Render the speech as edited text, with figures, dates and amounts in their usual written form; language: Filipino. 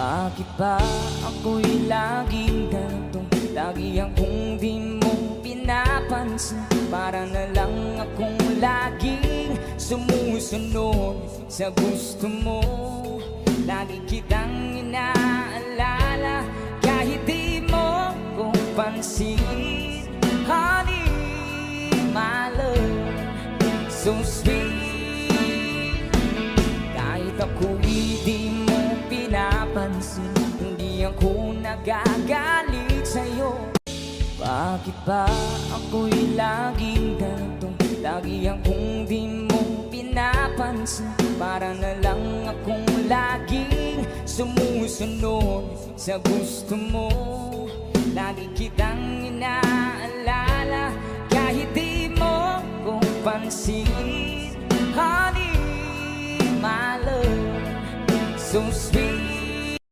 Bakit ba ako'y laging ganito? Lagi akong di mo pinapansin. Para na lang akong laging sumusunod sa gusto mo. Lagi kitang inaalala kahit di mo ko pansin. Honey, my love, so sweet. Kahit ako'y di mo pinapansin, hindi ako nagagalit sa'yo. Bakit ba ako'y laging ganito? Lagi akong di mo pinapansin. Para na lang akong laging sumusunod sa gusto mo. Lagi kitang inaalala kahit di mo ko pansin. Honey, my love, so sweet.